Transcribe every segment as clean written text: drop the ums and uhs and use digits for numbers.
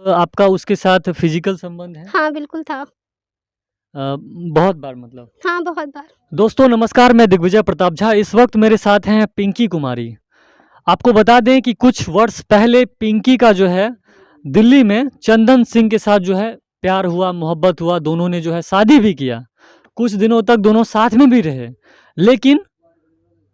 आपका उसके साथ फिजिकल संबंध है? हाँ, बिल्कुल था। बहुत बार मतलब? हाँ, बहुत बार। दोस्तों नमस्कार, मैं दिग्विजय प्रताप झा। इस वक्त मेरे साथ हैं पिंकी कुमारी। आपको बता दें कि कुछ वर्ष पहले पिंकी का जो है दिल्ली में चंदन सिंह के साथ जो है प्यार हुआ, मोहब्बत हुआ, दोनों ने जो है शादी भी किया। कुछ दिनों तक दोनों साथ में भी रहे, लेकिन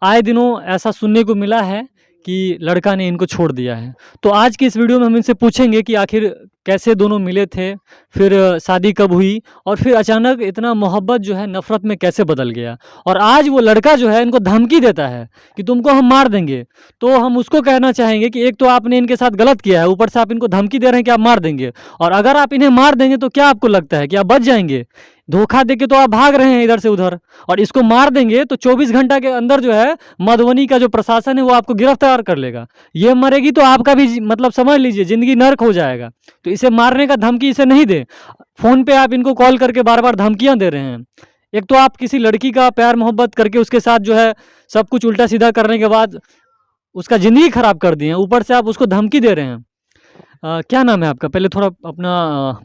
आए दिनों ऐसा सुनने को मिला है कि लड़का ने इनको छोड़ दिया है। तो आज की इस वीडियो में हम इनसे पूछेंगे कि आखिर कैसे दोनों मिले थे, फिर शादी कब हुई और फिर अचानक इतना मोहब्बत जो है नफ़रत में कैसे बदल गया। और आज वो लड़का जो है इनको धमकी देता है कि तुमको हम मार देंगे। तो हम उसको कहना चाहेंगे कि एक तो आपने इनके साथ गलत किया है, ऊपर से आप इनको धमकी दे रहे हैं कि आप मार देंगे। और अगर आप इन्हें मार देंगे तो क्या आपको लगता है कि आप बच जाएंगे? धोखा देके तो आप भाग रहे हैं इधर से उधर, और इसको मार देंगे तो 24 घंटा के अंदर जो है मधुबनी का जो प्रशासन है वो आपको गिरफ्तार कर लेगा। ये मरेगी तो आपका भी मतलब समझ लीजिए ज़िंदगी नर्क हो जाएगा। तो इसे मारने का धमकी इसे नहीं दें। फ़ोन पे आप इनको कॉल करके बार-बार धमकियाँ दे रहे हैं। एक तो आप किसी लड़की का प्यार मोहब्बत करके उसके साथ जो है सब कुछ उल्टा-सीधा करने के बाद उसका ज़िंदगी ख़राब कर दिए हैं, ऊपर से आप उसको धमकी दे रहे हैं। क्या नाम है आपका? पहले थोड़ा अपना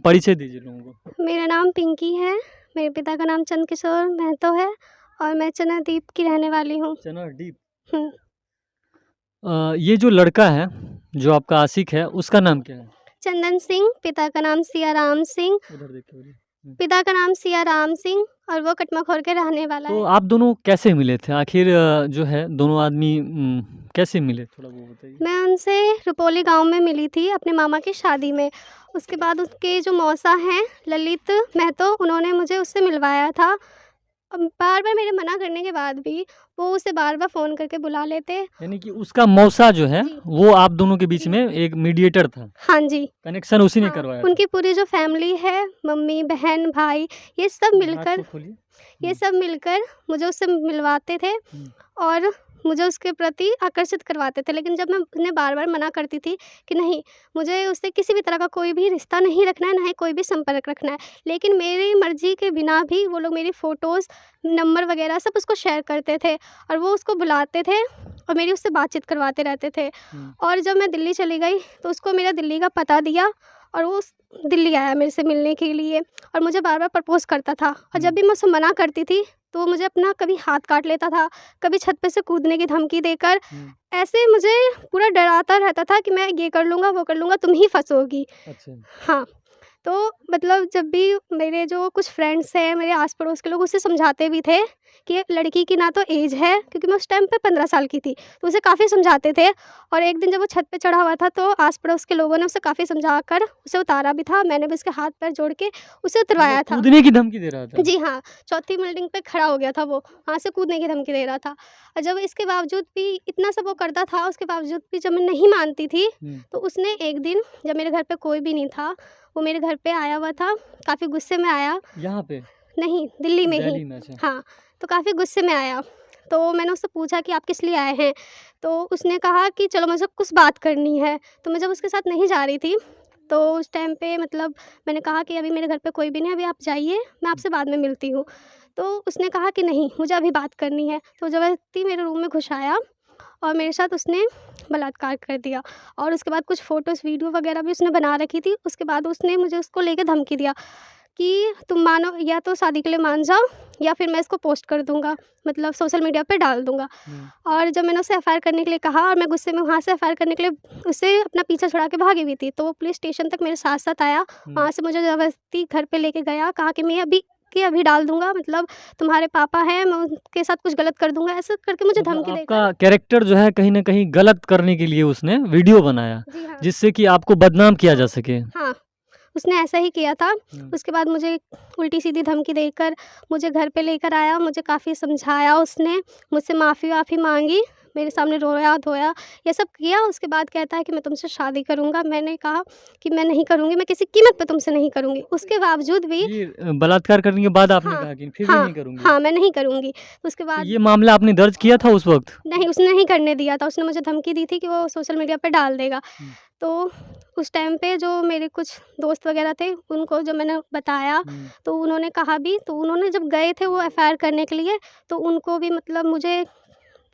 परिचय दीजिए लोगों को। मेरा नाम पिंकी है, मेरे पिता का नाम चंद्रकिशोर महतो है और मैं चनादीप की रहने वाली हूँ। चनादीप। हुँ। ये जो लड़का है, जो आपका आशिक है, उसका नाम क्या है? चंदन सिंह, पिता का नाम सियाराम सिंह, उधर देखिए उधर। पिता का नाम सियाराम सिंह और वो कटमाखोर के रहने वाला तो है। आप दोनों कैसे मिले थे? आखिर जो है दोनों आदमी कैसे मिले? थोड़ा वो बताइए। मैं उनसे रुपौली गाँव में मिली थी अपने मामा की शादी में। उसके बाद उसके जो मौसा हैं ललित महतो, उन्होंने मुझे उससे मिलवाया था। बार-बार मेरे मना करने के बाद भी वो उसे बार-बार फ़ोन करके बुला लेते। यानी कि उसका मौसा जो है, जी। वो आप दोनों के बीच जी। में एक मीडिएटर था। हाँ जी। कनेक्शन उसी ने हाँ, करवाया था। उनकी पूरी जो फ़ैमिली है, मम्मी, बहन, भाई, ये सब हाथ को मिलकर खोलिए। ये सब मिलकर मुझे उससे मिलवाते थे और मुझे उसके प्रति आकर्षित करवाते थे। लेकिन जब मैं उन्हें बार-बार मना करती थी कि नहीं, मुझे उससे किसी भी तरह का कोई भी रिश्ता नहीं रखना है, ना ही कोई भी संपर्क रखना है। लेकिन मेरी मर्ज़ी के बिना भी वो लोग मेरी फ़ोटोज़, नंबर वग़ैरह सब उसको शेयर करते थे और वो उसको बुलाते थे और मेरी उससे बातचीत करवाते रहते थे। और जब मैं दिल्ली चली गई तो उसको मेरा दिल्ली का पता दिया और वो दिल्ली आया मेरे से मिलने के लिए और मुझे बार-बार प्रपोज़ करता था। और जब भी मैं उसे मना करती थी तो वो मुझे अपना कभी हाथ काट लेता था, कभी छत पे से कूदने की धमकी देकर ऐसे मुझे पूरा डराता रहता था कि मैं ये कर लूँगा, वो कर लूँगा, तुम ही फँसोगी। अच्छा। हाँ। तो मतलब जब भी मेरे जो कुछ फ्रेंड्स हैं, मेरे आस-पड़ोस के लोग उसे समझाते भी थे कि लड़की की ना तो एज है, क्योंकि मैं उस टाइम पे 15 साल की थी, तो उसे काफ़ी समझाते थे। और एक दिन जब वो छत पे चढ़ा हुआ था तो आस-पड़ोस के लोगों ने उसे काफ़ी समझा कर उसे उतारा भी था। मैंने भी उसके हाथ-पैर जोड़ के उसे मतलब उतरवाया था। कूदने की धमकी दे रहा था? जी हाँ, चौथी बिल्डिंग पे खड़ा हो गया था वो, वहाँ से कूदने की धमकी दे रहा था। और जब इसके बावजूद भी इतना सब वो करता था, उसके बावजूद भी जब मैं नहीं मानती थी, तो उसने एक दिन जब मेरे घर पे कोई भी नहीं था, वो मेरे घर पे आया हुआ था, काफ़ी गुस्से में आया। यहाँ पे? नहीं, दिल्ली में ही। दिल्ली में, अच्छा। हाँ, तो काफ़ी गुस्से में आया। तो मैंने उससे पूछा कि आप किस लिए आए हैं? तो उसने कहा कि चलो मुझे कुछ बात करनी है। तो मैं जब उसके साथ नहीं जा रही थी, तो उस टाइम पे मतलब मैंने कहा कि अभी मेरे घर पे कोई भी नहीं है, अभी आप जाइए, मैं आपसे बाद में मिलती हूँ। तो उसने कहा कि नहीं, मुझे अभी बात करनी है। तो ज़बरदस्ती मेरे रूम में घुस आया और मेरे साथ उसने बलात्कार कर दिया। और उसके बाद कुछ फ़ोटोज़, वीडियो वगैरह भी उसने बना रखी थी। उसके बाद उसने मुझे उसको लेके धमकी दिया कि तुम मानो या तो शादी के लिए मान जाओ या फिर मैं इसको पोस्ट कर दूँगा, मतलब सोशल मीडिया पे डाल दूँगा। और जब मैंने उससे एफआईआर करने के लिए कहा और मैं गुस्से में वहाँ से एफआईआर करने के लिए उससे अपना पीछा छुड़ा के भागी हुई थी, तो वो पुलिस स्टेशन तक मेरे साथ-साथ आया। वहाँ से मुझे ज़बरदस्ती घर पे लेके गया, कहा कि मैं अभी डाल दूँगा, मतलब तुम्हारे पापा हैं, मैं उनके साथ कुछ गलत कर दूँगा, ऐसा करके मुझे मतलब धमकी देकर। आपका कैरेक्टर जो है कहीं न कहीं गलत करने के लिए उसने वीडियो बनाया, जी हाँ। जिससे कि आपको बदनाम किया जा सके। हाँ, उसने ऐसा ही किया था। उसके बाद मुझे उल्टी-सीधी धमकी देकर मुझे घर पे लेकर आया, मुझे काफ़ी समझाया उसने, मुझसे माफ़ी-वाफ़ी माँगी, मेरे सामने रोया-धोया, ये सब किया। उसके बाद कहता है कि मैं तुमसे शादी करूँगा। मैंने कहा कि मैं नहीं करूँगी, मैं किसी कीमत पे तुमसे नहीं करूँगी। उसके बावजूद भी ये बलात्कार करने के बाद आपने हाँ, कहा कि फिर भी हाँ, नहीं करूँगी। हाँ, मैं नहीं करूँगी। उसके तो बाद ये मामला आपने दर्ज किया था उस वक़्त? नहीं, उसने नहीं करने दिया था, उसने मुझे धमकी दी थी कि वो सोशल मीडिया पे डाल देगा। तो उस टाइम पे जो मेरे कुछ दोस्त वग़ैरह थे, उनको जब मैंने बताया, तो उन्होंने कहा भी, तो उन्होंने जब गए थे वो एफआईआर करने के लिए, तो उनको भी मतलब मुझे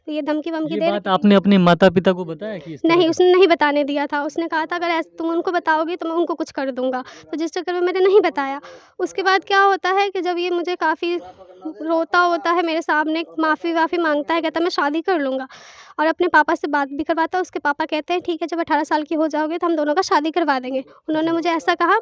ये धमकी-वमकी ये दे बात आपने अपने माता-पिता को बताया कि इस तरह नहीं, का? उसने नहीं बताने दिया था। उसने कहा था अगर तुम उनको बताओगी तो मैं उनको कुछ कर दूँगा। तो जिस चक्कर में मैंने नहीं बताया। उसके बाद क्या होता है कि जब ये मुझे काफ़ी रोता-वोता है मेरे सामने, माफ़ी-वाफ़ी माँगता है, कहता है मैं शादी कर लूँगा और अपने पापा से बात भी करवाता है। उसके पापा कहते हैं ठीक है, जब 18 साल की हो जाओगे तो हम दोनों का शादी करवा देंगे। उन्होंने मुझे ऐसा कहा।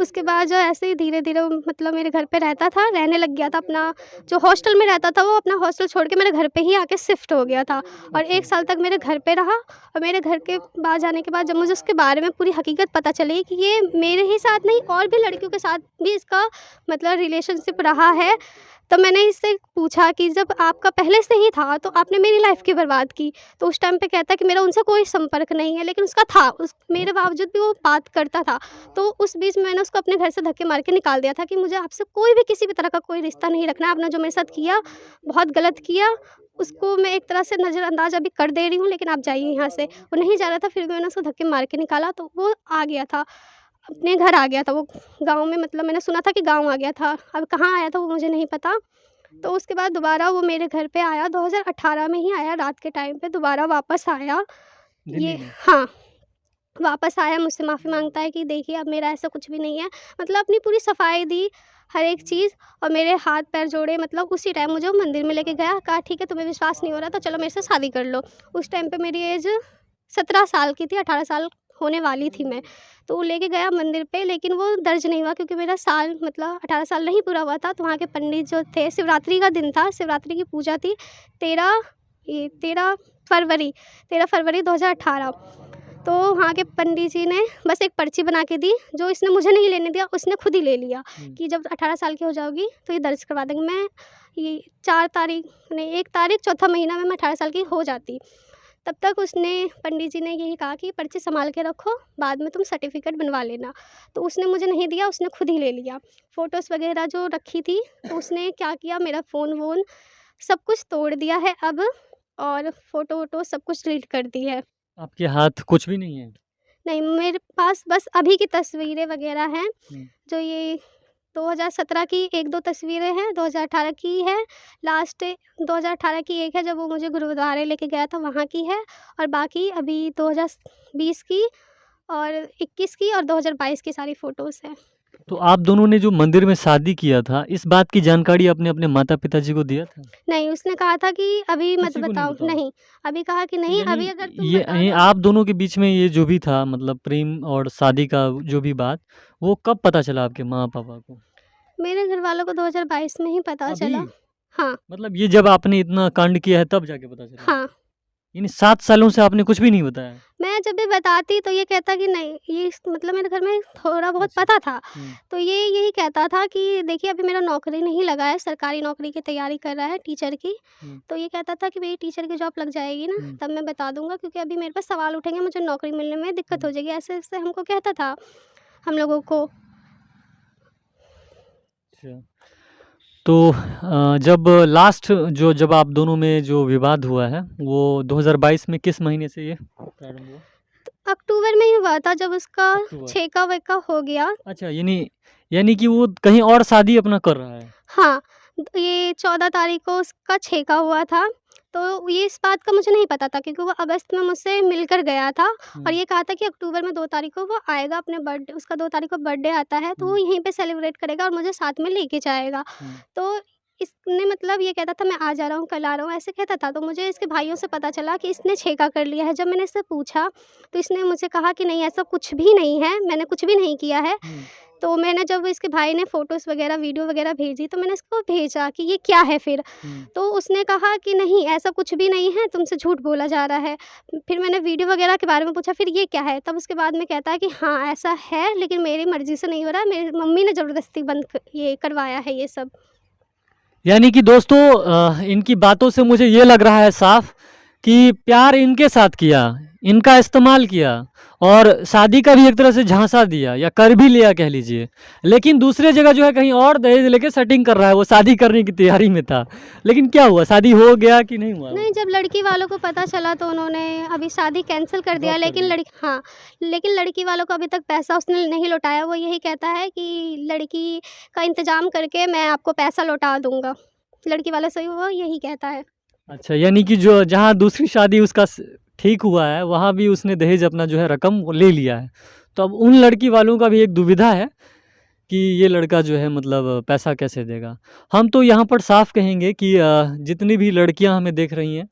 उसके बाद जो ऐसे ही धीरे-धीरे मतलब मेरे घर पे रहता था, रहने लग गया था। अपना जो हॉस्टल में रहता था वो अपना हॉस्टल छोड़ के मेरे घर पे ही आके शिफ्ट हो गया था और 1 साल तक मेरे घर पे रहा। और मेरे घर के बाद जाने के बाद जब मुझे उसके बारे में पूरी हकीकत पता चली कि ये मेरे ही साथ नहीं और भी लड़कियों के साथ भी इसका मतलब रिलेशनशिप रहा है, तो मैंने इससे पूछा कि जब आपका पहले से ही था तो आपने मेरी लाइफ़ क्यों बर्बाद की? तो उस टाइम पे कहता है कि मेरा उनसे कोई संपर्क नहीं है, लेकिन उसका था। उस मेरे बावजूद भी वो बात करता था। तो उस बीच में मैंने उसको अपने घर से धक्के मार के निकाल दिया था कि मुझे आपसे कोई भी किसी भी तरह का कोई रिश्ता नहीं रखना है। आपने जो मेरे साथ किया, बहुत गलत किया। उसको मैं एक तरह से नज़रअंदाज़ अभी कर दे रही हूँ, लेकिन आप जाइए यहाँ से। वो नहीं जा रहा था, फिर भी मैंने उसको धक्के मार के निकाला तो वो आ गया था। अपने घर आ गया था वो गाँव में, मतलब मैंने सुना था कि गाँव आ गया था। अब कहाँ आया था वो मुझे नहीं पता। तो उसके बाद दोबारा वो मेरे घर पे आया, 2018 में ही आया, रात के टाइम पे दोबारा वापस आया। दिल्ली ये में? हाँ, वापस आया, मुझसे माफ़ी माँगता है कि देखिए अब मेरा ऐसा कुछ भी नहीं है। मतलब अपनी पूरी सफाई दी, हर एक चीज़, और मेरे हाथ-पैर जोड़े। मतलब उसी टाइम मुझे वो मंदिर में लेके गया, कहा ठीक है तुम्हें विश्वास नहीं हो रहा तो चलो मेरे से शादी कर लो। उस टाइम पे मेरी एज 17 साल की थी, 18 साल होने वाली थी मैं। तो वो लेके गया मंदिर पे, लेकिन वो दर्ज नहीं हुआ क्योंकि मेरा साल मतलब 18 साल नहीं पूरा हुआ था। तो वहाँ के पंडित जो थे, शिवरात्रि का दिन था, शिवरात्रि की पूजा थी, 13 ये 13 फरवरी 13 फरवरी 2018। तो वहाँ के पंडित जी ने बस एक पर्ची बना के दी, जो इसने मुझे नहीं लेने दिया, उसने खुद ही ले लिया कि जब 18 साल की हो जाओगी तो ये दर्ज करवा देंगे। मैं ये 4 तारीख नहीं, 1 तारीख चौथा महीना में मैं 18 साल की हो जाती। तब तक उसने पंडित जी ने यही कहा कि पर्ची सँभाल के रखो, बाद में तुम सर्टिफ़िकेट बनवा लेना। तो उसने मुझे नहीं दिया, उसने खुद ही ले लिया। फ़ोटोज़ वग़ैरह जो रखी थी, तो उसने क्या किया, मेरा फ़ोन-वोन सब कुछ तोड़ दिया है अब, और फ़ोटो-वोटो सब कुछ डिलीट कर दी है। आपके हाथ कुछ भी नहीं है? नहीं, मेरे पास बस अभी की तस्वीरें वग़ैरह हैं, हुँ। जो ये 2017 की 1-2 तस्वीरें हैं, 2018 की है, लास्ट 2018 की एक है जब वो मुझे गुरुद्वारे लेके गया था, वहाँ की है, और बाकी अभी 2020 की और 21 की और 2022 की सारी फ़ोटोज़ हैं। तो आप दोनों ने जो मंदिर में शादी किया था, इस बात की जानकारी आपने अपने माता-पिता जी को दिया था? नहीं, उसने कहा था कि अभी मत किसी को नहीं बताओ, बताओ? नहीं, अभी कहा कि तो नहीं, यानी अभी अगर तुम ये बता ये दो। आप दोनों के बीच में ये जो भी था मतलब प्रेम और शादी का जो भी बात, वो कब पता चला आपके माँ-पापा को? मेरे घरवालों को 2022 में ही पता अभी? चला। हाँ, मतलब ये जब आपने इतना कांड किया है तब जाके पता चला? हाँ। यानी 7 सालों से आपने कुछ भी नहीं बताया? मैं जब भी बताती तो ये कहता कि नहीं, ये मतलब मेरे घर में थोड़ा बहुत अच्छा। पता था। हुँ, तो ये यही कहता था कि देखिए अभी मेरा नौकरी नहीं लगा है, सरकारी नौकरी की तैयारी कर रहा है टीचर की। हुँ, तो ये कहता था कि मेरी टीचर की जॉब लग जाएगी ना, हुँ, तब मैं बता दूँगा, क्योंकि अभी मेरे पास सवाल उठेंगे, मुझे नौकरी मिलने में दिक्कत हुँ। हो जाएगी। ऐसे-ऐसे हमको कहता था, हम लोगों को। अच्छा। तो जब आप दोनों में जो विवाद हुआ है, वो 2022 में किस महीने से ये प्रारंभ हुआ? अक्टूबर में ही हुआ था जब उसका अक्टूबर। छेका-वेका हो गया। अच्छा, यानी यानी कि वो कहीं और शादी अपना कर रहा है। हाँ, ये 14 तारीख को उसका छेका हुआ था, तो ये इस बात का मुझे नहीं पता था क्योंकि वो अगस्त में मुझसे मिलकर गया था और हुँ, ये कहा था कि अक्टूबर में 2 तारीख को वो आएगा, अपने बर्थडे, उसका 2 तारीख को बर्थडे आता है, तो वो हुँ, यहीं पे सेलिब्रेट करेगा और मुझे साथ में लेके जाएगा। हुँ, तो इसने मतलब ये कहता था मैं आ जा रहा हूँ, कल आ रहा हूँ, ऐसे कहता था। तो मुझे इसके भाइयों से पता चला कि इसने छेका कर लिया है। जब मैंने इससे पूछा, तो इसने मुझे कहा कि नहीं, ऐसा कुछ भी नहीं है, मैंने कुछ भी नहीं किया है। हुँ, तो मैंने जब इसके भाई ने फ़ोटोज़ वग़ैरह, वीडियो वग़ैरह भेजी, तो मैंने इसको भेजा कि ये क्या है फिर? हुँ। तो उसने कहा कि नहीं, ऐसा कुछ भी नहीं है, तुमसे झूठ बोला जा रहा है। फिर मैंने वीडियो वग़ैरह के बारे में पूछा, फिर ये क्या है? तब उसके बाद में कहता है कि हाँ, ऐसा है, लेकिन मेरी मर्ज़ी से नहीं हो रहा है, मेरी मम्मी ने ज़बरदस्ती बंद क ये करवाया है ये सब। यानी कि दोस्तों इनकी बातों से मुझे ये लग रहा है साफ कि प्यार इनके साथ किया, इनका इस्तेमाल किया और शादी का भी एक तरह से झांसा दिया या कर भी लिया कह लीजिए। लेकिन दूसरे जगह जो है कहीं और दहेज लेके सेटिंग कर रहा है, वो शादी करने की तैयारी में था। लेकिन क्या हुआ, शादी हो गया कि नहीं हुआ? नहीं, जब लड़की वालों को पता चला तो उन्होंने अभी शादी कैंसल कर दिया, ड्रॉप कर लेकिन दी। हाँ, लेकिन लड़की वालों को अभी तक पैसा उसने नहीं लौटाया। वो यही कहता है कि लड़की का इंतज़ाम करके मैं आपको पैसा लौटा दूँगा। लड़की वालों से वो यही कहता है। अच्छा, यानी कि जो जहाँ दूसरी शादी उसका ठीक हुआ है, वहाँ भी उसने दहेज अपना जो है रकम वो ले लिया है। तो अब उन लड़की वालों का भी एक दुविधा है कि ये लड़का जो है मतलब पैसा कैसे देगा। हम तो यहाँ पर साफ कहेंगे कि जितनी भी लड़कियाँ हमें देख रही हैं,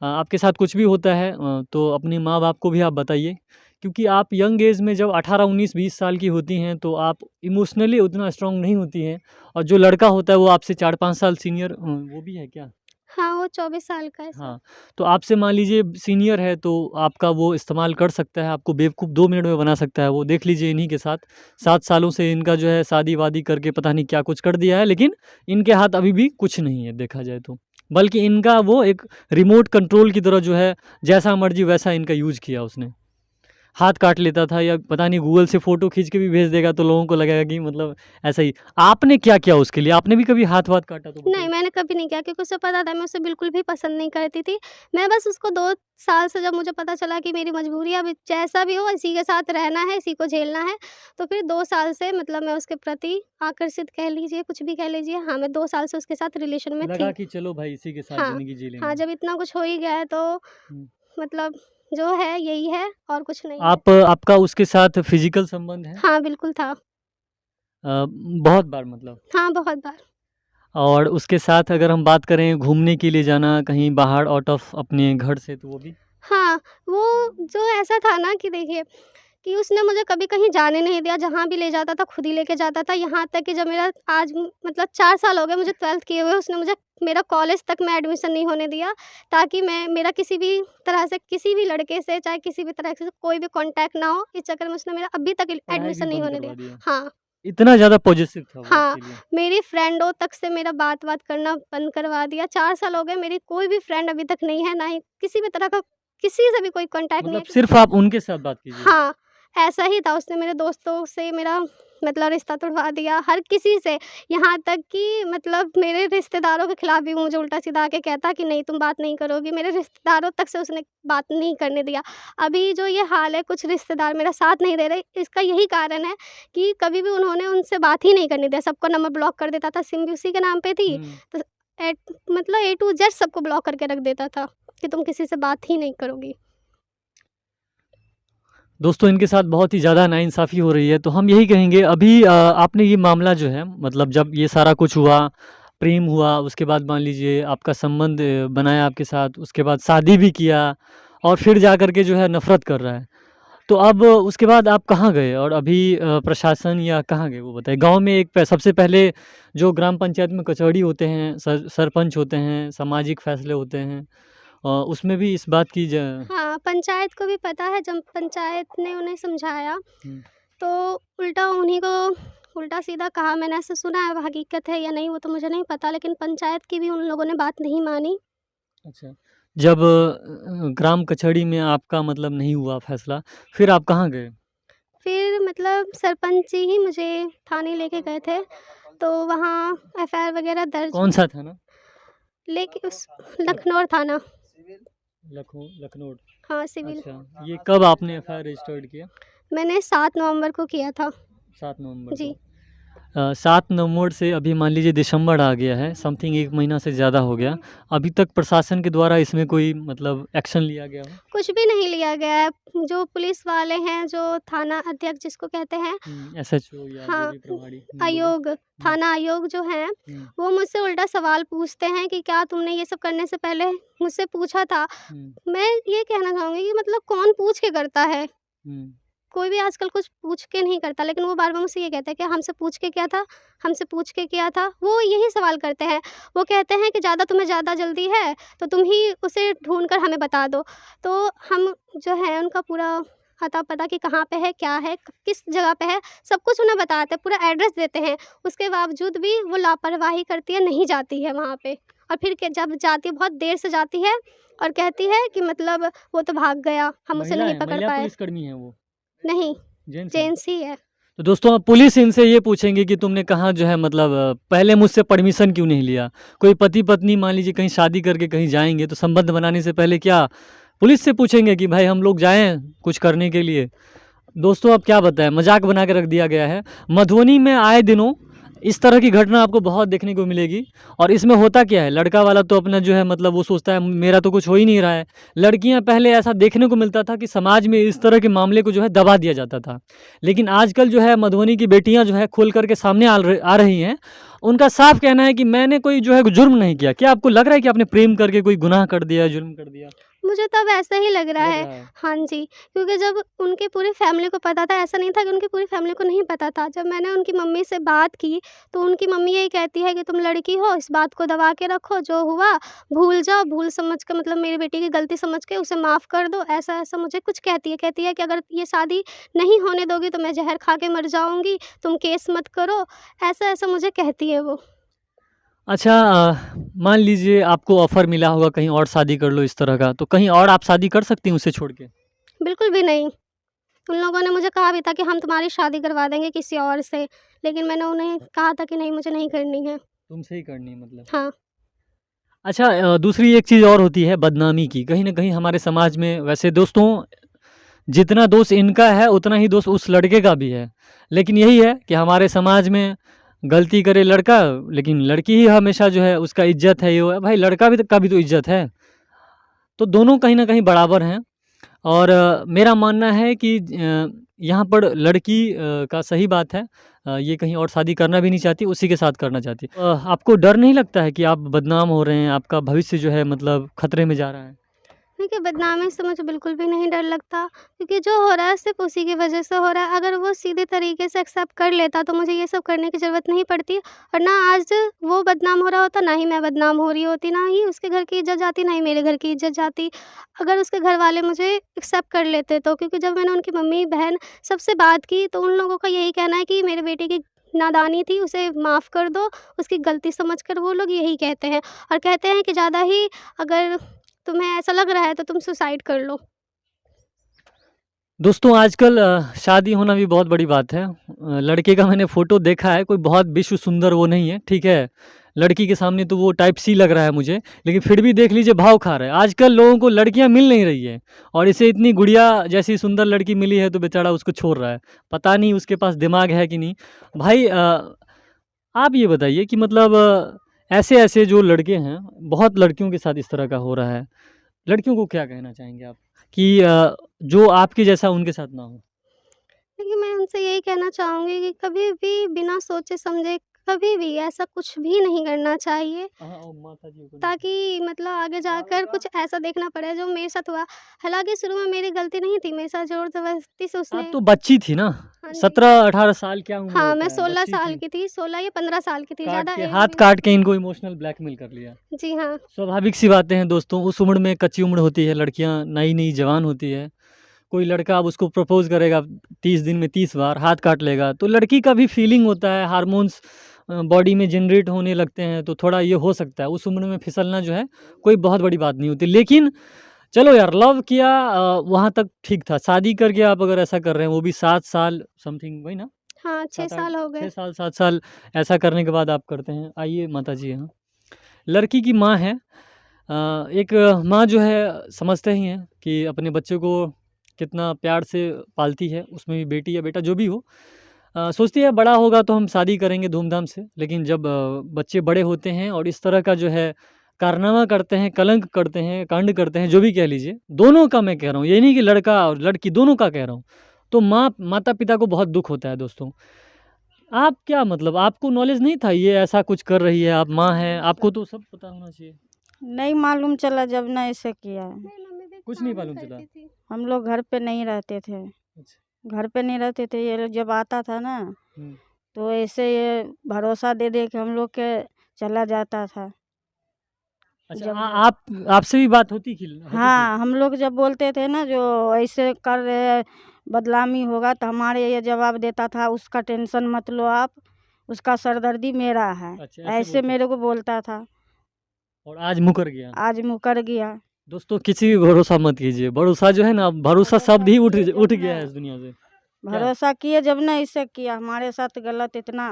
आपके साथ कुछ भी होता है तो अपने माँ बाप को भी आप बताइए, क्योंकि आप यंग एज में जब 18 19 20 साल की होती हैं तो आप इमोशनली उतना स्ट्रांग नहीं होती हैं, और जो लड़का होता है वो आपसे 4 5 साल सीनियर, वो भी है क्या? हाँ, वो 24 साल का है सर। हाँ, तो आपसे मान लीजिए सीनियर है तो आपका वो इस्तेमाल कर सकता है, आपको बेवकूफ़ 2 मिनट में बना सकता है वो। देख लीजिए इन्हीं के साथ, 7 सालों से इनका जो है शादी-वादी करके पता नहीं क्या कुछ कर दिया है, लेकिन इनके हाथ अभी भी कुछ नहीं है देखा जाए तो। बल्कि इनका वो एक रिमोट कंट्रोल की तरह जो है, जैसा मर्ज़ी वैसा इनका यूज़ किया उसने। हाथ काट लेता था या पता नहीं गूगल से फ़ोटो खींच के भी भेज देगा तो लोगों को लगेगा कि मतलब ऐसा ही। आपने क्या किया उसके लिए? आपने भी कभी हाथ-वाथ काटा तो नहीं, बताइए? मैंने कभी नहीं किया क्योंकि उसे पता था मैं उसे बिल्कुल भी पसंद नहीं करती थी। मैं बस उसको 2 साल से जब मुझे पता चला कि मेरी मजबूरी है, अब जैसा भी हो इसी के साथ रहना है, इसी को झेलना है, तो फिर 2 साल से मतलब मैं उसके प्रति आकर्षित कह लीजिए, कुछ भी कह लीजिए। हाँ, मैं 2 साल से उसके साथ रिलेशन में लगा थी। कि चलो भाई इसी के साथ हाँ, ज़िंदगी जी हाँ, लेंगे। जब इतना कुछ हो ही गया है तो हुँ। मतलब जो है यही है और कुछ नहीं है। आपका उसके साथ फ़िज़िकल संबंध है? हाँ, बिल्कुल था। बहुत बार मतलब? हाँ, बहुत बार। और उसके साथ अगर हम बात करें घूमने के लिए जाना कहीं बाहर आउट ऑफ अपने घर से तो वो भी? हाँ, वो जो ऐसा था ना कि देखिए कि उसने मुझे कभी कहीं जाने नहीं दिया, जहाँ भी ले जाता था खुद ही लेके जाता था। यहाँ तक कि जब मेरा आज मतलब 4 साल हो गए मुझे 12th किए हुए, उसने मुझे मेरा कॉलेज तक में एडमिशन नहीं होने दिया, ताकि मैं मेरा किसी भी तरह से किसी भी लड़के से चाहे किसी भी तरह से कोई भी कॉन्टैक्ट ना हो। इस चक्कर में उसने मेरा अभी तक पढ़ाई भी एडमिशन नहीं बंद होने करवा दिया। दिया। हाँ, इतना ज़्यादा पॉज़ेसिव था वो हाँ, आपके लिए? मेरी फ्रेंडों तक से मेरा बात-वात करना बंद करवा दिया। 4 साल हो गए, मेरी कोई भी फ्रेंड अभी तक नहीं है, ना ही किसी भी तरह का किसी से भी कोई कॉन्टैक्ट नहीं मतलब है। सिर्फ़ आप उनके साथ बात कीजिए? हाँ, ऐसा ही था। उसने मेरे दोस्तों से मेरा मतलब रिश्ता तुड़वा दिया, हर किसी से। यहाँ तक कि मतलब मेरे रिश्तेदारों के खिलाफ़ भी मुझे उल्टा-सीधा आके कहता कि नहीं तुम बात नहीं करोगी। मेरे रिश्तेदारों तक से उसने बात नहीं करने दिया। अभी जो ये हाल है, कुछ रिश्तेदार मेरा साथ नहीं दे रहे, इसका यही कारण है कि कभी भी उन्होंने उनसे बात ही नहीं करने दिया। सबको नंबर ब्लॉक कर देता था, सिम भी उसी के नाम पे थी। हुँ। तो एट मतलब ए टू ज़ेड सबको ब्लॉक करके रख देता था कि तुम किसी से बात ही नहीं करोगी। दोस्तों इनके साथ बहुत ही ज़्यादा नाइंसाफ़ी हो रही है, तो हम यही कहेंगे अभी आपने ये मामला जो है मतलब जब ये सारा कुछ हुआ, प्रेम हुआ, उसके बाद मान लीजिए आपका संबंध बनाया आपके साथ, उसके बाद शादी भी किया और फिर जा कर के जो है नफ़रत कर रहा है। तो अब उसके बाद आप कहाँ गए और अभी प्रशासन या कहाँ गए वो बताइए? गाँव में एक प सबसे पहले जो ग्राम पंचायत में कचहरी होते हैं, सरपंच होते हैं, सामाजिक फ़ैसले होते हैं, उसमें भी इस बात की हाँ, पंचायत को भी पता है। जब पंचायत ने उन्हें समझाया, हुँ, तो उल्टा उन्हीं को उल्टा-सीधा कहा। मैंने ऐसा सुना है, अब हकीकत है या नहीं वो तो मुझे नहीं पता, लेकिन पंचायत की भी उन लोगों ने बात नहीं मानी। अच्छा। जब ग्राम कचहरी में आपका मतलब नहीं हुआ फ़ैसला, फिर आप कहाँ गए? फिर मतलब सरपंच जी ही मुझे थाने लेके गए थे, तो वहाँ एफआईआर वगैरह दर्ज कौन-सा थाना? लेके उस लखनौर थाना। लखनऊ। हाँ, सिविल। अच्छा, ये कब आपने एफआईआर रजिस्टर्ड किया? मैंने 7 नवंबर को किया था। 7 नवंबर को। जी। 7 नवंबर से अभी मान लीजिए दिसंबर आ गया है, समथिंग 1 महीना से ज़्यादा हो गया। अभी तक प्रशासन के द्वारा इसमें कोई मतलब एक्शन लिया गया हो? कुछ भी नहीं लिया गया है। जो पुलिस वाले हैं, जो थाना अध्यक्ष जिसको कहते हैं, एसएचओ या जो हाँ, भी प्रभारी बोलिए? आयोग, हुँ, थाना आयोग जो हैं, हुँ, वो मुझसे उल्टा सवाल पूछते हैं कि क्या तुमने ये सब करने से पहले मुझसे पूछा था? हुँ, मैं ये कहना चाहूँगी कि मतलब कौन पूछ के करता है? हुँ। कोई भी आजकल कुछ पूछ के नहीं करता, लेकिन वो बार-बार मुझसे ये कहता है कि हमसे पूछ के किया था, हमसे पूछ के किया था। वो यही सवाल करते हैं। वो कहते हैं कि तुम्हें ज़्यादा जल्दी है, तो तुम ही उसे ढूँढ कर हमें बता दो। तो हम जो है उनका पूरा अता-पता कि कहाँ पे है, क्या है, किस जगह पे है, सब कुछ उन्हें बताते हैं, पूरा एड्रेस देते हैं। उसके बावजूद भी वो लापरवाही करती है, नहीं जाती है वहाँ पे। और फिर के जब जाती है, बहुत देर से जाती है और कहती है कि मतलब वो तो भाग गया, हम उसे महिला नहीं है, पकड़ महिला पाए। पुलिसकर्मी है वो? नहीं, जेंट्स है? जेंट्स ही है। तो दोस्तों अब पुलिस इनसे ये पूछेंगे कि तुमने कहाँ जो है मतलब पहले मुझसे परमिशन क्यों नहीं लिया? कोई पति-पत्नी मान लीजिए कहीं शादी करके कहीं जाएँगे तो संबंध बनाने से पहले क्या पुलिस से पूछेंगे कि भाई हम लोग जाएँ कुछ करने के लिए? दोस्तों अब क्या बताएँ, मज़ाक बना के रख दिया गया है। मधुबनी में आए दिनों इस तरह की घटना आपको बहुत देखने को मिलेगी। और इसमें होता क्या है, लड़का वाला तो अपना जो है मतलब वो सोचता है मेरा तो कुछ हो ही नहीं रहा है। लड़कियां पहले ऐसा देखने को मिलता था कि समाज में इस तरह के मामले को जो है दबा दिया जाता था, लेकिन आजकल जो है मधुबनी की बेटियां जो है खुल करके सामने आ रही हैं। उनका साफ कहना है कि मैंने कोई जो है जुर्म नहीं किया। क्या आपको लग रहा है कि आपने प्रेम करके कोई गुनाह कर दिया, जुर्म कर दिया? मुझे तब ऐसा ही लग रहा लग है। रहा है। हाँ जी, क्योंकि जब उनकी पूरी फैमिली को पता था, ऐसा नहीं था कि उनकी पूरी फैमिली को नहीं पता था। जब मैंने उनकी मम्मी से बात की, तो उनकी मम्मी यही कहती है कि तुम लड़की हो, इस बात को दबा के रखो, जो हुआ भूल जाओ, भूल समझ के मतलब मेरी बेटी की गलती समझ के उसे माफ़ कर दो। ऐसा-ऐसा मुझे कुछ कहती है कि अगर ये शादी नहीं होने दोगी तो मैं ज़हर खा के मर जाऊँगी, तुम केस मत करो। ऐसा-ऐसा मुझे कहती है वो। अच्छा, मान लीजिए आपको ऑफ़र मिला होगा कहीं और शादी कर लो इस तरह का, तो कहीं और आप शादी कर सकती हैं उसे छोड़ के? बिल्कुल भी नहीं। उन लोगों ने मुझे कहा भी था कि हम तुम्हारी शादी करवा देंगे किसी और से, लेकिन मैंने उन्हें कहा था कि नहीं, मुझे नहीं करनी है। तुमसे ही करनी है मतलब। हाँ, अच्छा, दूसरी एक चीज़ और होती है बदनामी की। कहीं न कहीं हमारे समाज में वैसे दोस्तों जितना दोष इनका है उतना ही दोष उस लड़के का भी है। लेकिन यही है कि हमारे समाज में गलती करे लड़का, लेकिन लड़की ही हमेशा जो है उसका इज़्ज़त है, ये वो है। भाई लड़का भी का भी तो इज़्ज़त है। तो दोनों कहीं न कहीं बराबर हैं। और मेरा मानना है कि यहाँ पर लड़की का सही बात है, ये कहीं और शादी करना भी नहीं चाहती, उसी के साथ करना चाहती है। आपको डर नहीं लगता है कि आप बदनाम हो रहे हैं, आपका भविष्य जो है मतलब खतरे में जा रहा है? देखिए बदनामी से मुझे बिल्कुल भी नहीं डर लगता, क्योंकि जो हो रहा है सिर्फ़ उसी की वजह से हो रहा है। अगर वो सीधे तरीके से एक्सेप्ट कर लेता तो मुझे ये सब करने की ज़रूरत नहीं पड़ती, और ना आज वो बदनाम हो रहा होता, ना ही मैं बदनाम हो रही होती, ना ही उसके घर की इज़्ज़त जाती, ना ही मेरे घर की इज़्ज़त जाती। अगर उसके घर वाले मुझे एक्सेप्ट कर लेते तो, क्योंकि जब मैंने उनकी मम्मी-बहन सबसे बात की तो उन लोगों का यही कहना है कि मेरे बेटे की नादानी थी, उसे माफ़ कर दो, उसकी गलती समझकर वो लोग यही कहते हैं, और कहते हैं कि ज़्यादा ही अगर तुम्हें ऐसा लग रहा है तो तुम सुसाइड कर लो। दोस्तों आजकल शादी होना भी बहुत बड़ी बात है। लड़के का मैंने फ़ोटो देखा है, कोई बहुत विश्व सुंदर वो नहीं है, ठीक है। लड़की के सामने तो वो टाइप सी लग रहा है मुझे, लेकिन फिर भी देख लीजिए भाव खा रहा है। आजकल लोगों को लड़कियां मिल नहीं रही है, और इसे इतनी गुड़िया जैसी सुंदर लड़की मिली है तो बेचारा उसको छोड़ रहा है। पता नहीं उसके पास दिमाग है कि नहीं। भाई आप ये बताइए कि मतलब ऐसे-ऐसे जो लड़के हैं, बहुत लड़कियों के साथ इस तरह का हो रहा है। लड़कियों को क्या कहना चाहेंगे आप कि जो आपके जैसा उनके साथ ना हो? देखिए, मैं उनसे यही कहना चाहूँगी कि कभी भी बिना सोचे-समझे कभी भी ऐसा कुछ भी नहीं करना चाहिए, हाँ, और माताजी को नहीं। ताकि मतलब आगे जाकर कुछ ऐसा देखना पड़े जो मेरे साथ हुआ। हालाँकि शुरू में मेरी गलती नहीं थी, मेरे साथ ज़बरदस्ती से आप उसने। तो बच्ची थी ना, हाँ जी। 17-18 साल क्या उम्र हाँ, मैं होता है, 16 बच्ची साल थी। की थी, 16 या 15 साल की थी, काट ज़्यादा के एज हाथ भी काट नहीं। के इनको इमोशनल ब्लैकमेल कर लिया। जी हाँ। स्वाभाविक सी बातें हैं दोस्तों, उस उम्र में कच्ची उम्र होती है, लड़कियाँ नई-नई जवान होती है। कोई लड़का अब उसको प्रपोज़ करेगा 30 दिन में 30 बार, हाथ काट लेगा, तो लड़की का भी फीलिंग होता है, हार्मोन्स बॉडी में जनरेट होने लगते हैं, तो थोड़ा ये हो सकता है। उस उम्र में फिसलना जो है, कोई बहुत बड़ी बात नहीं होती। लेकिन चलो यार, लव किया वहाँ तक ठीक था। शादी करके आप अगर ऐसा कर रहे हैं, वो भी 7 साल समथिंग, वही ना? हाँ, 6 7-8 साल हो गए। 6 साल 7 साल ऐसा करने के बाद आप करते हैं। आइए माताजी यहाँ, लड़की की माँ है। एक माँ जो है समझते ही हैं कि अपने बच्चे को कितना प्यार से पालती है, उसमें भी बेटी या बेटा जो भी हो। सोचती है बड़ा होगा तो हम शादी करेंगे धूमधाम से, लेकिन जब बच्चे बड़े होते हैं और इस तरह का जो है कारनामा करते हैं, कलंक करते हैं, कांड करते हैं, जो भी कह लीजिए, दोनों का मैं कह रहा हूँ, ये नहीं कि लड़का और लड़की दोनों का कह रहा हूँ। तो माता-पिता को बहुत दुःख होता है दोस्तों। आप क्या मतलब आपको नॉलेज नहीं था ये ऐसा कुछ कर रही है, आप माँ हैं, आपको तो सब पता होना चाहिए। नहीं मालूम चला जब न ऐसे किया। नहीं, मम्मी भी कुछ काम नहीं ही मालूम चला? करती थी। हम लोग घर पे नहीं रहते थे। अच्छा। घर पे नहीं रहते थे, ये लोग जब आता था ना हुँ। तो ऐसे ये भरोसा दे दे के हम लोग के चला जाता था। अच्छा, जब आप आपसे भी बात होती थी? हाँ, हम लोग जब बोलते थे ना जो ऐसे कर रहे हैं, बदनामी होगा, तो हमारे ये जवाब देता था उसका टेंशन मत लो आप, उसका सरदर्दी मेरा है। अच्छा, ऐसे ऐसे बोलते मेरे थे को बोलता था। और आज मुकर गया। आज मुकर गया। दोस्तों किसी भी भरोसा मत कीजिए, भरोसा जो है ना, भरोसा शब्द ही उठ गया है इस दुनिया से। क्या? भरोसा किए जब न ऐसे किया हमारे साथ गलत इतना।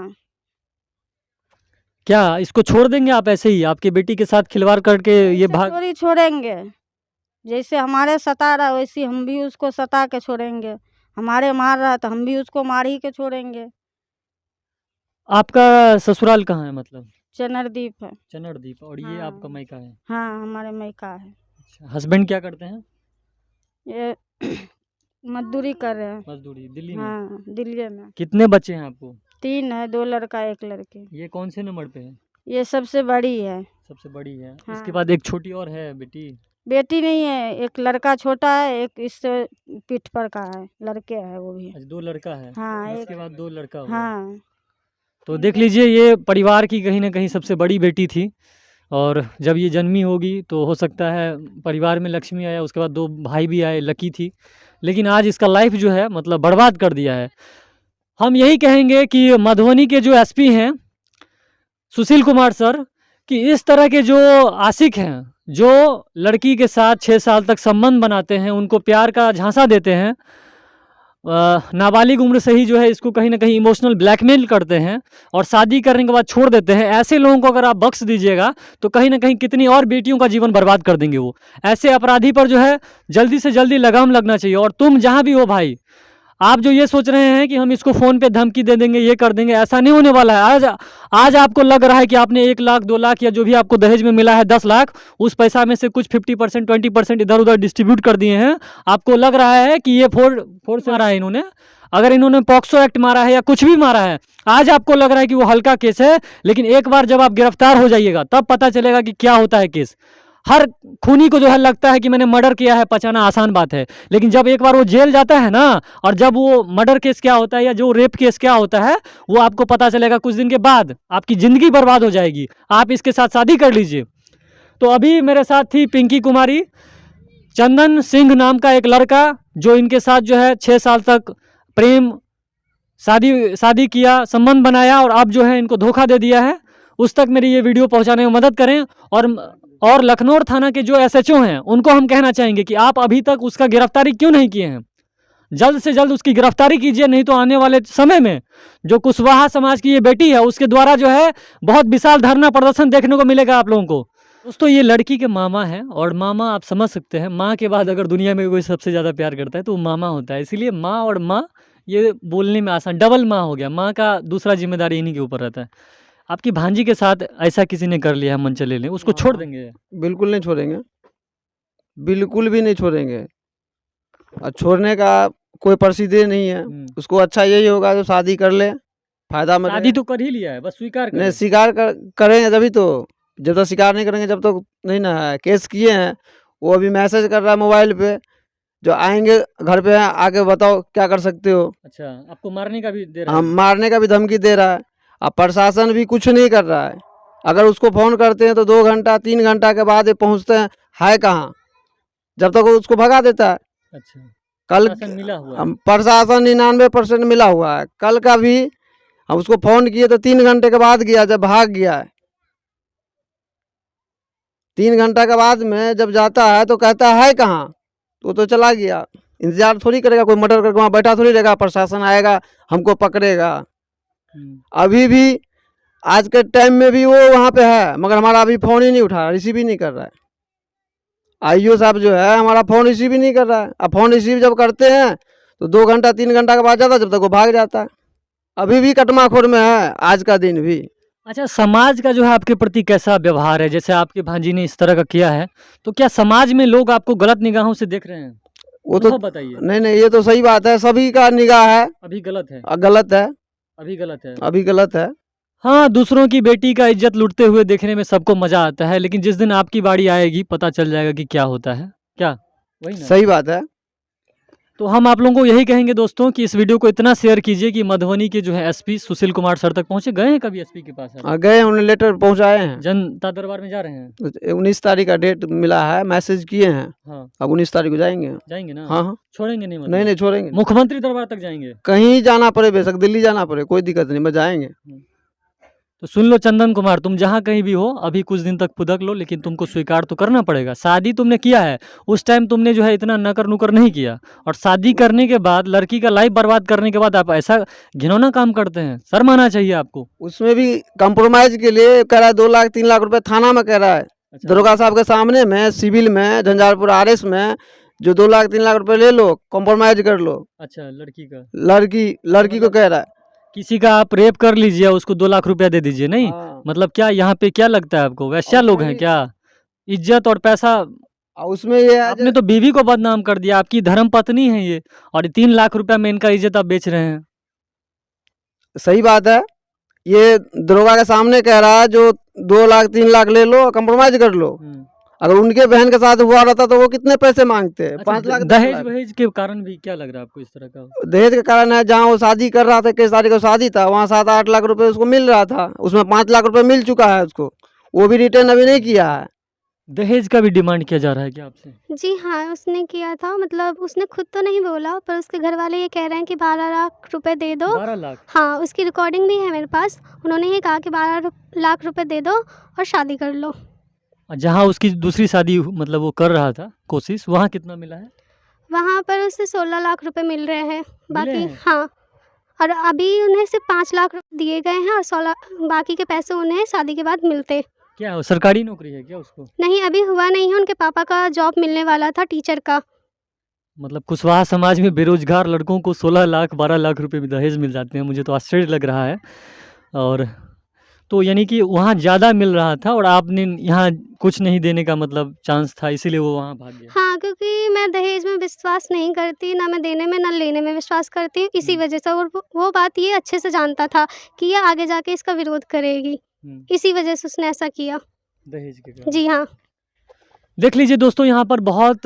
क्या इसको छोड़ देंगे आप ऐसे ही? आपकी बेटी के साथ खिलवाड़ करके ये ऐसे भाग। थोड़ी छोड़ेंगे। जैसे हमारे सता रहा वैसे हम भी उसको सता के छोड़ेंगे। हमारे मार रहा तो हम भी उसको मार ही के छोड़ेंगे। आपका ससुराल कहाँ है मतलब? चनरदीप है। चनरदीप। और ये हाँ। आपका मायका है? हाँ, हमारे मैका है। अच्छा, हस्बैंड क्या करते हैं? ये मजदूरी कर रहे हैं। मजदूरी दिल्ली में? हाँ, दिल्ली में। कितने बच्चे हैं आपको? 3 है, 2 लड़का 1 लड़की। ये कौन से नंबर पे है? ये सबसे बड़ी है। सबसे बड़ी है। इसके हाँ। बाद एक छोटी और है बेटी? बेटी नहीं है, एक लड़का छोटा है, एक इससे पीठ पर का है, लड़के है वो भी। अच्छा, 2 लड़का है। हाँ, इसके एक। बाद 2 लड़का हुआ। हाँ। तो देख लीजिए, ये परिवार की कहीं ना कहीं सबसे बड़ी बेटी थी, और जब ये जन्मी होगी तो हो सकता है परिवार में लक्ष्मी आया, उसके बाद 2 भाई भी आए, लकी थी। लेकिन आज इसका लाइफ जो है मतलब बर्बाद कर दिया है। हम यही कहेंगे कि मधुबनी के जो एसपी हैं सुशील कुमार सर, कि इस तरह के जो आशिक हैं, जो लड़की के साथ 6 साल तक संबंध बनाते हैं, उनको प्यार का झांसा देते हैं, नाबालिग उम्र से ही जो है इसको कहीं ना कहीं इमोशनल ब्लैकमेल करते हैं और शादी करने के बाद छोड़ देते हैं, ऐसे लोगों को अगर आप बख्श दीजिएगा तो कहीं ना कहीं कितनी और बेटियों का जीवन बर्बाद कर देंगे वो। ऐसे अपराधी पर जो है जल्दी से जल्दी लगाम लगना चाहिए। और तुम जहाँ भी हो भाई, आप जो ये सोच रहे हैं कि हम इसको फ़ोन पे धमकी दे देंगे, ये कर देंगे, ऐसा नहीं होने वाला है। आज आपको लग रहा है कि आपने 1 लाख 2 लाख या जो भी आपको दहेज में मिला है 10 लाख, उस पैसा में से कुछ 50% 20% इधर उधर डिस्ट्रीब्यूट कर दिए हैं। आपको लग रहा है कि ये फोर्स मारा है इन्होंने। अगर इन्होंने पॉक्सो एक्ट मारा है या कुछ भी मारा है, आज आपको लग रहा है कि वो हल्का केस है, लेकिन एक बार जब आप गिरफ्तार हो जाइएगा तब पता चलेगा कि क्या होता है केस। हर खूनी को जो है लगता है कि मैंने मर्डर किया है, पचाना आसान बात है, लेकिन जब एक बार वो जेल जाता है ना, और जब वो मर्डर केस क्या होता है या जो रेप केस क्या होता है, वो आपको पता चलेगा कुछ दिन के बाद। आपकी ज़िंदगी बर्बाद हो जाएगी। आप इसके साथ शादी कर लीजिए। तो अभी मेरे साथ थी पिंकी कुमारी, चंदन सिंह नाम का एक लड़का, जो इनके साथ जो है 6 साल तक प्रेम शादी किया, संबंध बनाया, और अब जो है इनको धोखा दे दिया है। उस तक मेरी ये वीडियो पहुंचाने में मदद करें। और लखनऊ थाना के जो एसएचओ हैं उनको हम कहना चाहेंगे कि आप अभी तक उसका गिरफ्तारी क्यों नहीं किए हैं? जल्द से जल्द उसकी गिरफ्तारी कीजिए, नहीं तो आने वाले समय में जो कुशवाहा समाज की ये बेटी है उसके द्वारा जो है बहुत विशाल धरना प्रदर्शन देखने को मिलेगा आप लोगों को। दोस्तों, ये लड़की के मामा हैं, और मामा आप समझ सकते हैं, माँ के बाद अगर दुनिया में कोई सबसे ज़्यादा प्यार करता है तो वो मामा होता है। इसीलिए माँ और माँ ये बोलने में आसान, डबल माँ हो गया। माँ का दूसरा जिम्मेदारी इन्हीं के ऊपर रहता है। आपकी भांजी के साथ ऐसा किसी ने कर लिया, मन चले, उसको छोड़ देंगे? बिल्कुल नहीं छोड़ेंगे, बिल्कुल भी नहीं छोड़ेंगे। और छोड़ने का कोई प्रसिद्धि नहीं है। उसको अच्छा यही होगा जो शादी कर ले, फायदा में शादी तो कर ही लिया है, बस स्वीकार नहीं, करें। स्वीकार करेंगे तभी तो। जब तक स्वीकार नहीं करेंगे जब तक नहीं ना है। केस किए हैं, वो अभी मैसेज कर रहा है मोबाइल पे, जो आएंगे घर पे हैं, आके बताओ क्या कर सकते हो। अच्छा, आपको मारने का भी दे रहा हम है? मारने का भी धमकी दे रहा है। अब प्रशासन भी कुछ नहीं कर रहा है। अगर उसको फ़ोन करते हैं तो 2 घंटा 3 घंटा के बाद ये पहुँचते हैं, है कहाँ, जब तक वो उसको भगा देता है। अच्छा, कल प्रशासन मिला हुआ है? प्रशासन 99% मिला हुआ है। कल का भी हम उसको फ़ोन किए तो 3 घंटे के बाद गया, जब भाग गया है। 3 घंटा के बाद में जब जाता है तो कहता है कहाँ, वो तो चला गया। इंतजार थोड़ी करेगा, कोई मर्डर करके वहाँ बैठा थोड़ी रहेगा, प्रशासन आएगा हमको पकड़ेगा। अभी भी आज के टाइम में भी वो वहाँ पे है, मगर हमारा अभी फ़ोन ही नहीं उठा रहा, रिसीव ही नहीं कर रहा है। आईओ साहब जो है हमारा फ़ोन रिसीव ही नहीं कर रहा है। अब फ़ोन रिसीव जब करते हैं तो 2 घंटा 3 घंटा के बाद जाता है, जब तक वो भाग जाता है। अभी भी कटमाखोर में है आज का दिन भी। अच्छा, समाज का जो है आपके प्रति कैसा व्यवहार है? जैसे आपके भांजी ने इस तरह का किया है, तो क्या समाज में लोग आपको गलत निगाहों से देख रहे हैं? वो तो बताइए। नहीं, ये तो सही बात है, सभी का निगाह है। अभी गलत है? गलत है, अभी गलत है? अभी गलत है। हाँ, दूसरों की बेटी का इज्जत लूटते हुए देखने में सबको मजा आता है, लेकिन जिस दिन आपकी बारी आएगी पता चल जाएगा कि क्या होता है। क्या वही ना? सही बात है। तो हम आप लोगों को यही कहेंगे दोस्तों कि इस वीडियो को इतना शेयर कीजिए कि मधुबनी के जो है एसपी सुशील कुमार सर तक पहुंचे। गए हैं कभी एसपी के पास? गए, उन्हें लेटर पहुंचाए हैं। जनता दरबार में जा रहे हैं? 19 तारीख का डेट मिला है, मैसेज किए हैं। हाँ, अब 19 तारीख को जाएंगे। जाएंगे ना? हाँ हाँ, छोड़ेंगे नहीं? मतलब नहीं नहीं छोड़ेंगे। मुख्यमंत्री दरबार तक जाएंगे? कहीं जाना पड़े, बेशक दिल्ली जाना पड़े, कोई दिक्कत नहीं, बस जाएंगे। तो सुन लो चंदन कुमार, तुम जहाँ कहीं भी हो अभी कुछ दिन तक फुदक लो, लेकिन तुमको स्वीकार तो करना पड़ेगा। शादी तुमने किया है, उस टाइम तुमने जो है इतना नकर नुकर नहीं किया, और शादी करने के बाद लड़की का लाइफ बर्बाद करने के बाद आप ऐसा घिनौना काम करते हैं। शर्म आना चाहिए आपको। उसमें भी कंप्रोमाइज के लिए कह रहा है 2 लाख 3 लाख रुपए थाना में कह रहा है। अच्छा, दरोगा साहब के सामने में, सिविल में, झंझारपुर आरएस में, जो 2 लाख 3 लाख रुपए ले लो, कंप्रोमाइज कर लो। अच्छा, लड़की का? लड़की को कह रहा है किसी का आप रेप कर लीजिए, उसको 2 लाख रुपया दे दीजिए, नहीं? हाँ। मतलब क्या यहाँ पे क्या लगता है आपको, वैश्या और लोग हैं वही- क्या? इज्जत और पैसा, और उसमें ये है आपने तो बीवी को बदनाम कर दिया, आपकी धर्म पत्नी है ये, और 3 लाख रुपया में इनका इज्जत आप बेच रहे हैं। सही बात है, ये दरोगा के सामने कह रहा है जो 2 लाख 3 लाख ले लो, कंप्रोमाइज कर लो। अगर उनके बहन के साथ हुआ रहता तो वो कितने पैसे मांगते हैं? अच्छा, 5 लाख 10 दहेज लाख। वहेज के कारण भी क्या लग रहा है आपको इस तरह का? दहेज के कारण है, जहाँ वो शादी कर रहा था, 21 तारीख को शादी था, वहाँ 7-8 लाख रुपए उसको मिल रहा था, उसमें 5 लाख रुपए मिल चुका है उसको, वो भी रिटर्न अभी नहीं किया है। दहेज का भी डिमांड किया जा रहा है क्या आपसे? जी हाँ, उसने किया था, मतलब उसने खुद तो नहीं बोला, पर उसके घर वाले ये कह रहे हैं कि 12 लाख रुपए दे दो। 12 लाख? हाँ, उसकी रिकॉर्डिंग भी है मेरे पास। उन्होंने ये कहा कि 12 लाख रुपए दे दो और शादी कर लो। जहाँ उसकी दूसरी शादी मतलब वो कर रहा था कोशिश, वहाँ कितना मिला है? वहाँ पर उसे 16 लाख रुपए मिल रहे हैं। बाकी हैं? हाँ, और अभी उन्हें सिर्फ 5 लाख रुपए दिए गए हैं और 16 बाकी के पैसे उन्हें शादी के बाद मिलते। क्या है वो, सरकारी नौकरी है क्या उसको? नहीं, अभी हुआ नहीं है, उनके पापा का जॉब मिलने वाला था टीचर का। मतलब कुशवाहा समाज में बेरोजगार लड़कों को 16 लाख 12 लाख रुपए भी दहेज मिल जाते हैं, मुझे तो आश्चर्य लग रहा है। और तो यानी कि वहाँ ज़्यादा मिल रहा था और आपने यहाँ कुछ नहीं देने का मतलब चांस था, इसीलिए वो वहाँ भाग गया। हाँ, क्योंकि मैं दहेज में विश्वास नहीं करती, ना मैं देने में ना लेने में विश्वास करती हूँ, इसी वजह से। और वो बात ये अच्छे से जानता था कि ये आगे जाके इसका विरोध करेगी, इसी वजह से उसने ऐसा किया। दहेज के कारण। जी हाँ। देख लीजिए दोस्तों, यहाँ पर बहुत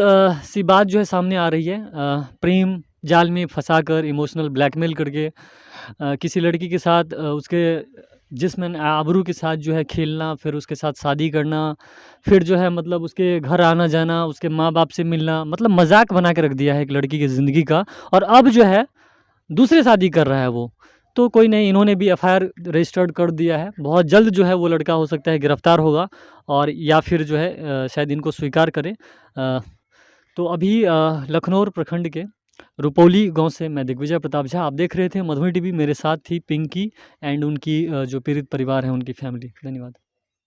सी बात जो है सामने आ रही है। प्रेम जाल में फंसाकर इमोशनल ब्लैकमेल करके किसी लड़की के साथ उसके जिस्म आबरू के साथ जो है खेलना, फिर उसके साथ शादी करना, फिर जो है मतलब उसके घर आना जाना, उसके माँ बाप से मिलना, मतलब मजाक बना के रख दिया है एक लड़की की ज़िंदगी का। और अब जो है दूसरे शादी कर रहा है वो। तो कोई नहीं, इन्होंने भी एफआईआर रजिस्टर्ड कर दिया है। बहुत जल्द जो है वो लड़का हो सकता है गिरफ्तार होगा, और या फिर जो है शायद इनको स्वीकार करे। तो अभी लखनऊ प्रखंड के रुपौली गांव से मैं दिग्विजय प्रताप झा, आप देख रहे थे मधुबनी टीवी। मेरे साथ थी पिंकी एंड उनकी जो पीड़ित परिवार है उनकी फैमिली। धन्यवाद।